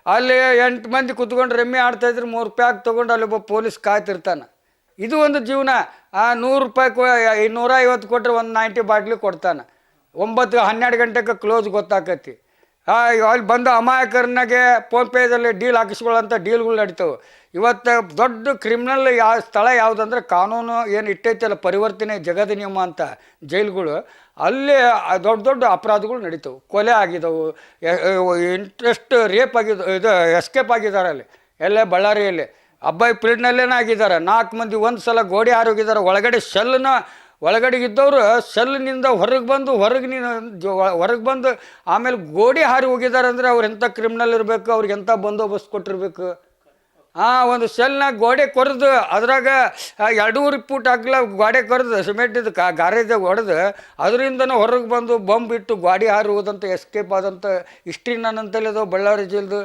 ಅಲ್ಲಿ 8 ಮಂದಿ ಕುತ್ಕೊಂಡು ರಮ್ಮಿ ಆಡ್ತಾಯಿದ್ರು 3 ಪ್ಯಾಕ್ ತೊಗೊಂಡು ಅಲ್ಲೊಬ್ಬ ಪೊಲೀಸ್ ಕಾಯ್ತಿರ್ತಾನೆ. ಇದು ಒಂದು ಜೀವನ. ಆ 100 ರೂಪಾಯಿ 150 ಕೊಟ್ಟರೆ ಒಂದು 90 ಬಾಟ್ಲಿ ಕೊಡ್ತಾನೆ. 9-12 ಗಂಟೆಗೆ ಕ್ಲೋಸ್ ಗೊತ್ತಾಕತಿ. ಅಲ್ಲಿ ಬಂದು ಅಮಾಯಕರನಾಗೆ ಫೋನ್ಪೇದಲ್ಲಿ ಡೀಲ್ ಹಾಕಿಸ್ಕೊಳ್ಳೋಂಥ ಡೀಲ್ಗಳು ನಡೀತವೆ. ಇವತ್ತು ದೊಡ್ಡ ಕ್ರಿಮಿನಲ್ ಯಾವ ಸ್ಥಳ ಯಾವುದಂದ್ರೆ ಕಾನೂನು ಏನು ಇಟ್ಟೈತಲ್ಲ, ಪರಿವರ್ತನೆ ಜಗದ ನಿಯಮ ಅಂತ ಜೈಲುಗಳು, ಅಲ್ಲಿ ದೊಡ್ಡ ದೊಡ್ಡ ಅಪರಾಧಗಳು ನಡೀತವೆ. ಕೊಲೆ ಆಗಿದ್ದವು, ಇಂಟ್ರೆಸ್ಟ್ ರೇಪ್ ಆಗಿದ್ದು, ಇದು ಎಸ್ಕೇಪ್ ಆಗಿದ್ದಾರೆ ಅಲ್ಲಿ ಎಲ್ಲೇ ಬಳ್ಳಾರಿಯಲ್ಲಿ ಅಬ್ಬಾಯಿ ಪೀರಿಯಡ್ನಲ್ಲೇನೇ ಆಗಿದ್ದಾರೆ. 4 ಮಂದಿ ಒಂದು ಸಲ ಗೋಡೆ ಹಾರೋಗಿದ್ದಾರೆ. ಒಳಗಡೆ ಒಳಗಡೆ ಇದ್ದವರು ಸೆಲ್ನಿಂದ ಹೊರಗೆ ಬಂದು ಆಮೇಲೆ ಗೋಡೆ ಹಾರಿ ಹೋಗಿದ್ದಾರೆ. ಅಂದರೆ ಅವ್ರು ಎಂಥ ಕ್ರಿಮಿನಲ್ ಇರಬೇಕು, ಅವ್ರಿಗೆ ಎಂಥ ಬಂದೋಬಸ್ತ್ ಕೊಟ್ಟಿರ್ಬೇಕು. ಒಂದು ಸೆಲ್ನಾಗ ಗೋಡೆ ಕೊರೆದು ಅದ್ರಾಗ 2 ಫೂಟ್ ಅಗಲ ಗೋಡೆ ಕೊರೆದು ಸಿಮೆಂಟಿದ್ದು ಗಾರೇಜಾಗ ಹೊಡೆದು ಅದರಿಂದನೂ ಹೊರಗೆ ಬಂದು ಬಾಂಬ್ ಇಟ್ಟು ಗಾಡಿ ಹಾರಿ ಹೋದಂಥ ಎಸ್ಕೇಪ್ ಆದಂಥ ಹಿಸ್ಟ್ರಿ ನನ್ನಂತಲ್ಲಿ ಅದು ಬಳ್ಳಾರಿ ಜಿಲ್ದು